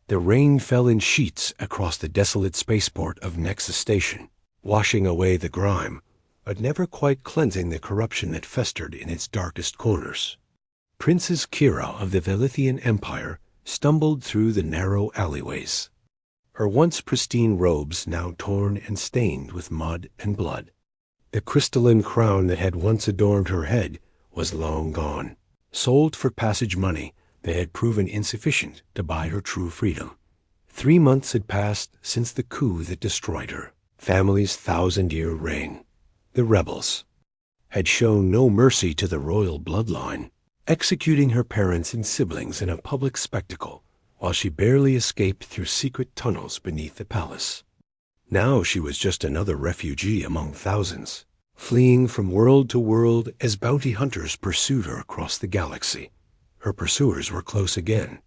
The rain fell in sheets across the desolate spaceport of Nexus Station, washing away the grime, but never quite cleansing the corruption that festered in its darkest corners. Princess Kira of the Velithian Empire stumbled through the narrow alleyways, her once pristine robes now torn and stained with mud and blood. The crystalline crown that had once adorned her head was long gone. Sold for passage money, they had proven insufficient to buy her true freedom. 3 months had passed since the coup that destroyed her family's 1,000-year reign. The rebels had shown no mercy to the royal bloodline, executing her parents and siblings in a public spectacle while she barely escaped through secret tunnels beneath the palace. Now she was just another refugee among thousands, fleeing from world to world as bounty hunters pursued her across the galaxy. Her pursuers were close again.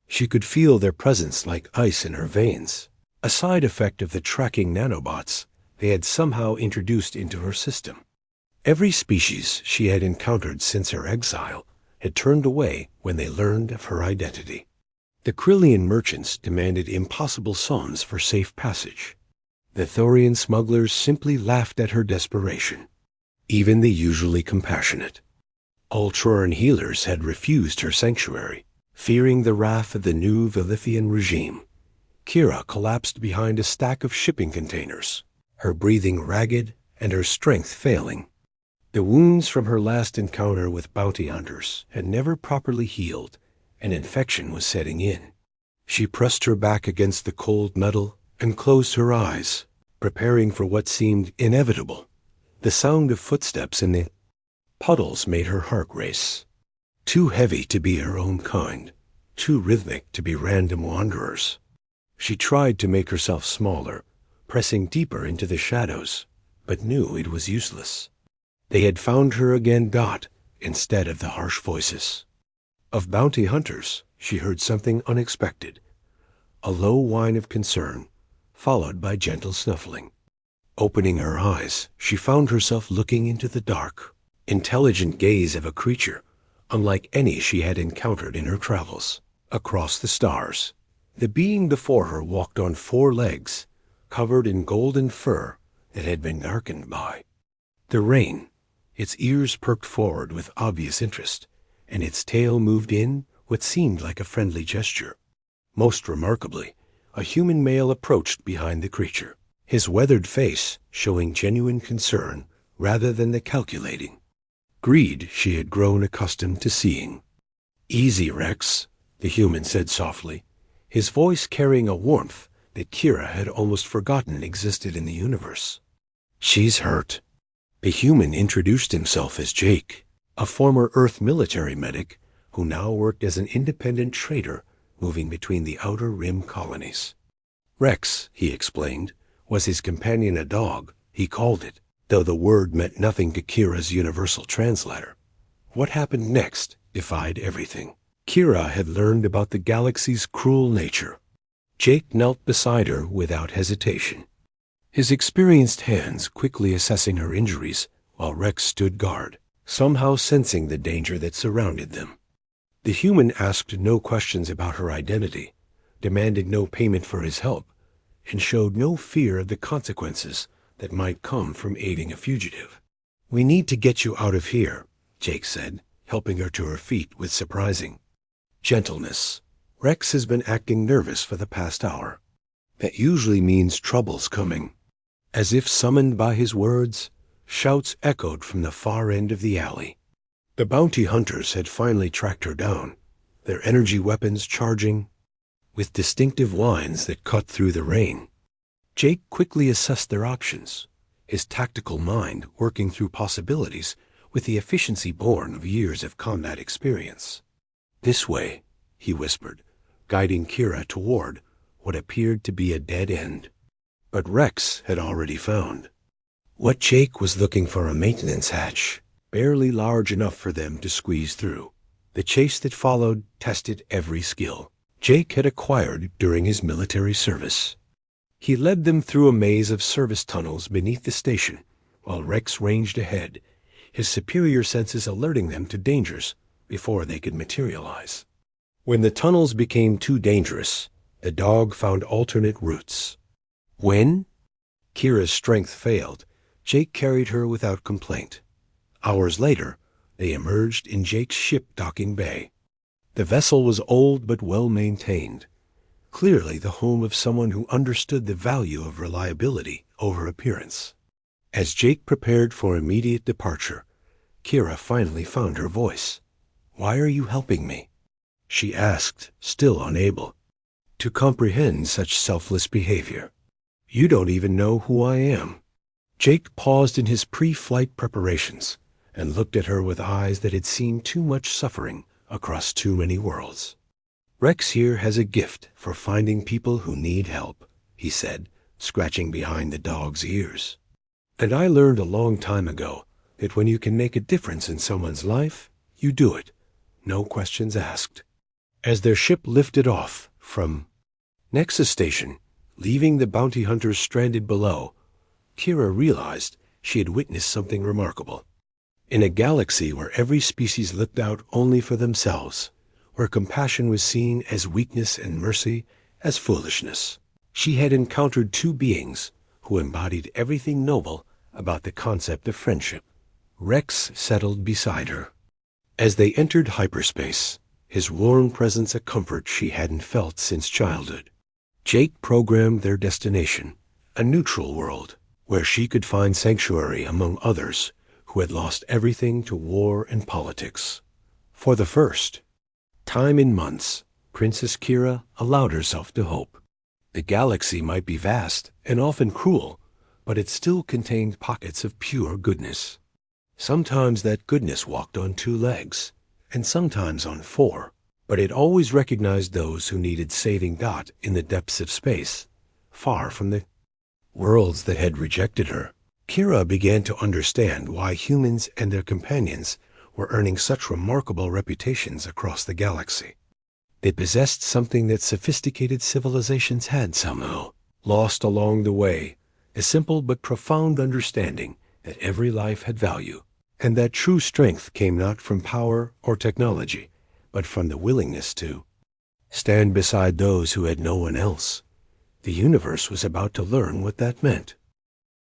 She could feel their presence like ice in her veins, a side effect of the tracking nanobots they had somehow introduced into her system. Every species she had encountered since her exile had turned away when they learned of her identity. The Krillian merchants demanded impossible sums for safe passage. The Thorian smugglers simply laughed at her desperation. Even the usually compassionate Ultron healers had refused her sanctuary, fearing the wrath of the new Velithian regime. Kira collapsed behind a stack of shipping containers, her breathing ragged and her strength failing. The wounds from her last encounter with bounty hunters had never properly healed, and infection was setting in. She pressed her back against the cold metal and closed her eyes, preparing for what seemed inevitable. The sound of footsteps in the puddles made her heart race. Too heavy to be her own kind, too rhythmic to be random wanderers. She tried to make herself smaller, pressing deeper into the shadows, but knew it was useless. They had found her again, instead of the harsh voices of bounty hunters. She heard something unexpected, a low whine of concern, followed by gentle snuffling. Opening her eyes, she found herself looking into the dark, intelligent gaze of a creature unlike any she had encountered in her travels. Across the stars, the being before her walked on 4 legs, covered in golden fur that had been darkened by the rain. Its ears perked forward with obvious interest, and its tail moved in what seemed like a friendly gesture. Most remarkably, a human male approached behind the creature, his weathered face showing genuine concern rather than the calculating greed she had grown accustomed to seeing. "Easy, Rex," the human said softly, his voice carrying a warmth that Kira had almost forgotten existed in the universe. "She's hurt." The human introduced himself as Jake, a former Earth military medic who now worked as an independent trader moving between the Outer Rim colonies. Rex, he explained, was his companion, a dog, he called it, though the word meant nothing to Kira's universal translator. What happened next defied everything. Kira had learned about the galaxy's cruel nature. Jake knelt beside her without hesitation, his experienced hands quickly assessing her injuries while Rex stood guard, somehow sensing the danger that surrounded them. The human asked no questions about her identity, demanded no payment for his help, and showed no fear of the consequences that might come from aiding a fugitive. "We need to get you out of here," Jake said, helping her to her feet with surprising gentleness. "Rex has been acting nervous for the past hour. That usually means trouble's coming." As if summoned by his words, shouts echoed from the far end of the alley. The bounty hunters had finally tracked her down, their energy weapons charging with distinctive whines that cut through the rain. Jake quickly assessed their options, his tactical mind working through possibilities with the efficiency born of years of combat experience. "This way," he whispered, guiding Kira toward what appeared to be a dead end. But Rex had already found what Jake was looking for: a maintenance hatch, barely large enough for them to squeeze through. The chase that followed tested every skill Jake had acquired during his military service. He led them through a maze of service tunnels beneath the station, while Rex ranged ahead, his superior senses alerting them to dangers before they could materialize. When the tunnels became too dangerous, The dog found alternate routes. When Kira's strength failed, Jake carried her without complaint. Hours later, they emerged in Jake's ship docking bay. The vessel was old but well-maintained, clearly the home of someone who understood the value of reliability over appearance. As Jake prepared for immediate departure, Kira finally found her voice. "Why are you helping me?" she asked, still unable to comprehend such selfless behavior. "You don't even know who I am." Jake paused in his pre-flight preparations and looked at her with eyes that had seen too much suffering across too many worlds. "Rex here has a gift for finding people who need help," he said, scratching behind the dog's ears. "And I learned a long time ago that when you can make a difference in someone's life, you do it, no questions asked." As their ship lifted off from Nexus Station, leaving the bounty hunters stranded below, Kira realized she had witnessed something remarkable. In a galaxy where every species looked out only for themselves, where compassion was seen as weakness and mercy as foolishness, she had encountered two beings who embodied everything noble about the concept of friendship. Rex settled beside her. As they entered hyperspace, his warm presence a comfort she hadn't felt since childhood. Jake programmed their destination, a neutral world, where she could find sanctuary among others who had lost everything to war and politics. For the first time in months, Princess Kira allowed herself to hope. The galaxy might be vast and often cruel, but it still contained pockets of pure goodness. Sometimes that goodness walked on two legs, and sometimes on four, but it always recognized those who needed saving in the depths of space, far from the worlds that had rejected her. Kira began to understand why humans and their companions were earning such remarkable reputations across the galaxy. They possessed something that sophisticated civilizations had somehow lost along the way, a simple but profound understanding that every life had value, and that true strength came not from power or technology, but from the willingness to stand beside those who had no one else. The universe was about to learn what that meant.